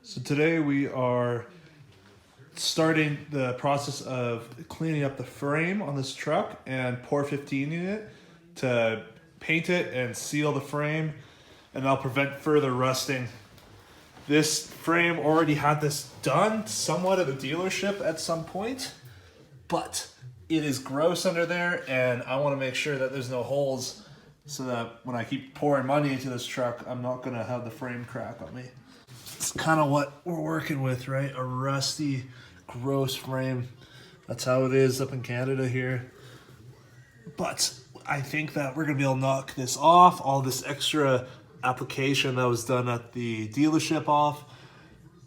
So today we are starting the process of cleaning up the frame on this truck and pour 15 in it to paint it and seal the frame, and that'll prevent further rusting. This frame already had this done somewhat at the dealership at some point, but it is gross under there and I want to make sure that there's no holes so that when I keep pouring money into this truck, I'm not going to have the frame crack on me. It's kind of what we're working with, right? A rusty, gross frame. That's how it is up in Canada here. But I think that we're going to be able to knock this off, all this extra application that was done at the dealership off,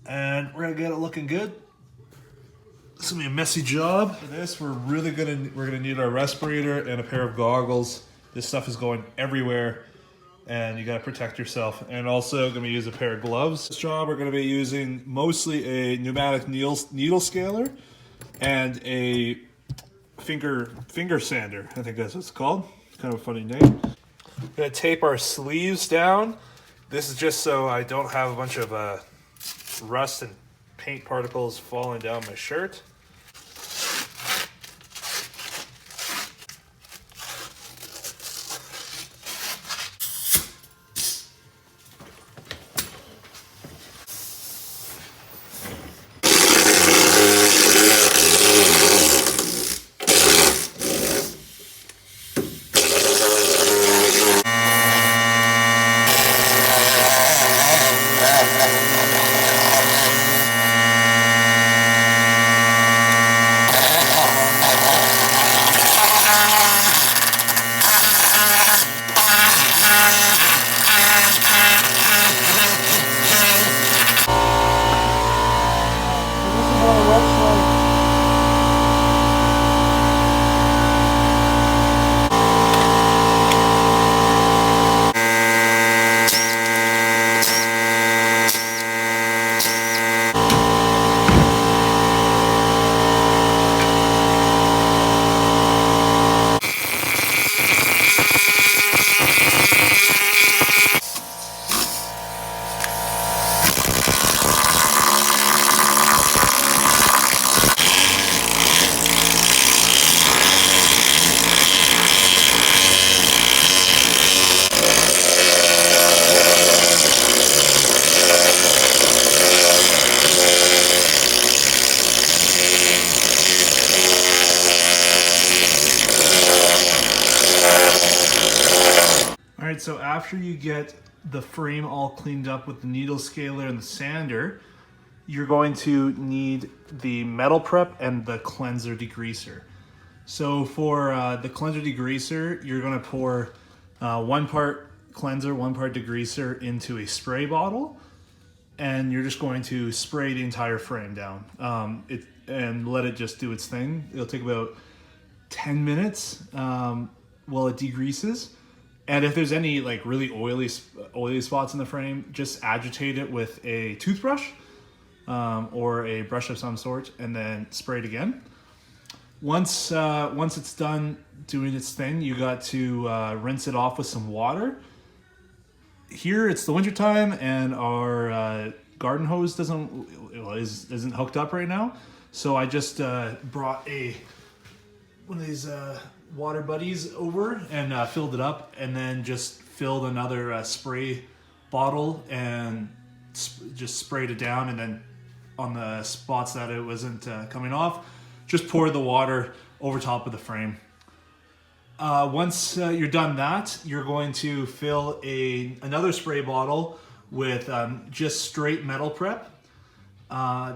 and we're going to get it looking good. It's going to be a messy job. For this, we're gonna need our respirator and a pair of goggles. This stuff is going everywhere, and you got to protect yourself. And also going to use a pair of gloves. This job, we're going to be using mostly a pneumatic needle scaler and a finger sander. I think that's what it's called. It's kind of a funny name. I'm going to tape our sleeves down. This is just so I don't have a bunch of rust and paint particles falling down my shirt. Alright, so after you get the frame all cleaned up with the needle scaler and the sander, you're going to need the metal prep and the cleanser degreaser. So for the cleanser degreaser, you're going to pour 1 part cleanser, 1 part degreaser into a spray bottle, and you're just going to spray the entire frame down and let it just do its thing. It'll take about 10 minutes while it degreases. And if there's any like really oily spots in the frame, just agitate it with a toothbrush or a brush of some sort, and then spray it again. Once it's done doing its thing, you got to rinse it off with some water. Here it's the winter time, and our garden hose isn't hooked up right now, so I just brought one of these water buddies over and filled it up, and then just filled another spray bottle and just sprayed it down, and then on the spots that it wasn't coming off, just pour the water over top of the frame. Once you're done that, you're going to fill another spray bottle with just straight metal prep.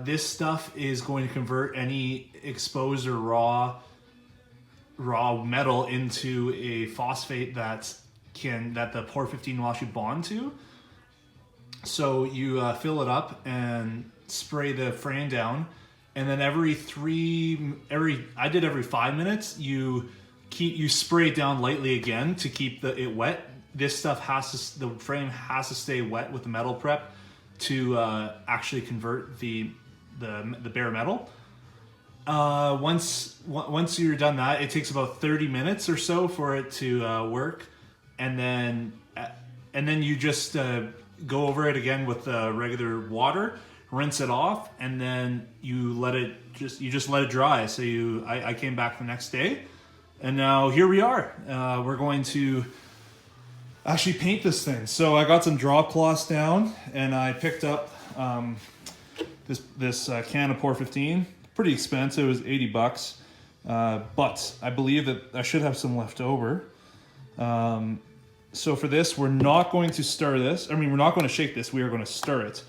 This stuff is going to convert any exposed or raw metal into a phosphate that the Pour 15 will actually bond to. So you fill it up and spray the frame down, and then every 5 minutes you spray it down lightly again to keep it wet. This stuff the frame has to stay wet with the metal prep to actually convert the bare metal. Once you're done that, it takes about 30 minutes or so for it to work, and then you just go over it again with regular water, rinse it off, and then you just let it dry. So I came back the next day, and now here we are. We're going to actually paint this thing. So I got some drop cloths down, and I picked up this can of Pour 15. Pretty expensive. It was 80 bucks. But I believe that I should have some left over. So for this, we're not going to stir this. I mean, we're not going to shake this. We are going to stir it.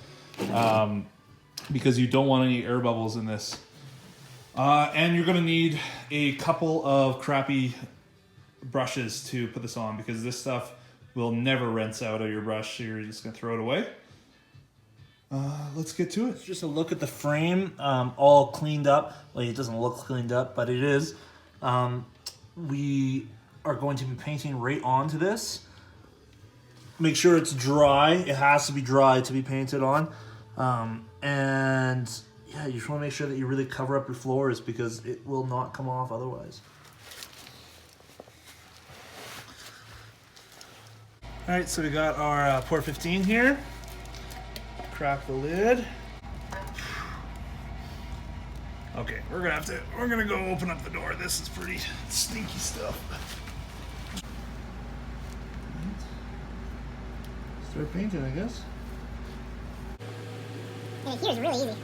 Because you don't want any air bubbles in this. And you're going to need a couple of crappy brushes to put this on, because this stuff will never rinse out of your brush. So you're just going to throw it away. Let's get to it. Just a look at the frame, all cleaned up. Well, it doesn't look cleaned up, but it is. We are going to be painting right onto this. Make sure it's dry. It has to be dry to be painted on. And yeah, you just want to make sure that you really cover up your floors, because it will not come off otherwise. All right, so we got our Pour 15 here. Crack the lid. Okay, we're gonna go open up the door. This is pretty stinky stuff. Start painting, I guess. And here's really easy.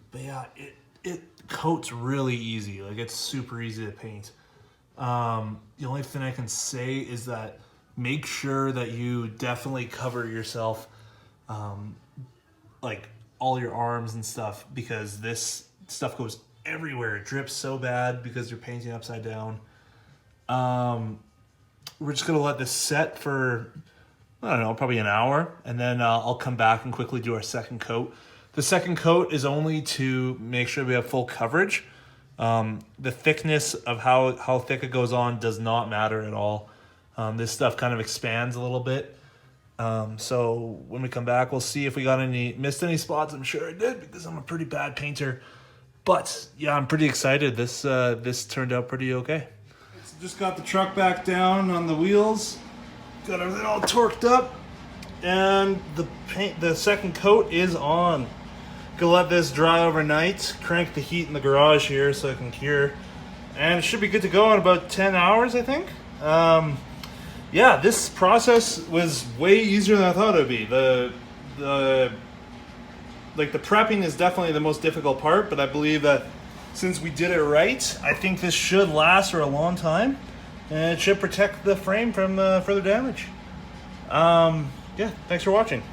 But yeah, it coats really easy. Like, it's super easy to paint. The only thing I can say is that make sure that you definitely cover yourself, like all your arms and stuff, because this stuff goes everywhere. It drips so bad because you're painting upside down. We're just gonna let this set for, I don't know, probably an hour, and then I'll come back and quickly do our second coat. The second coat is only to make sure we have full coverage. The thickness of how thick it goes on does not matter at all. This stuff kind of expands a little bit. So when we come back, we'll see if we missed any spots. I'm sure I did, because I'm a pretty bad painter. But yeah, I'm pretty excited. This turned out pretty okay. Just got the truck back down on the wheels. Got everything all torqued up, and the second coat is on. Gonna let this dry overnight, crank the heat in the garage here so it can cure, and it should be good to go in about 10 hours, I think. Yeah, this process was way easier than I thought it would be. The prepping is definitely the most difficult part, but I believe that since we did it right, I think this should last for a long time, and it should protect the frame from further damage. Yeah, thanks for watching.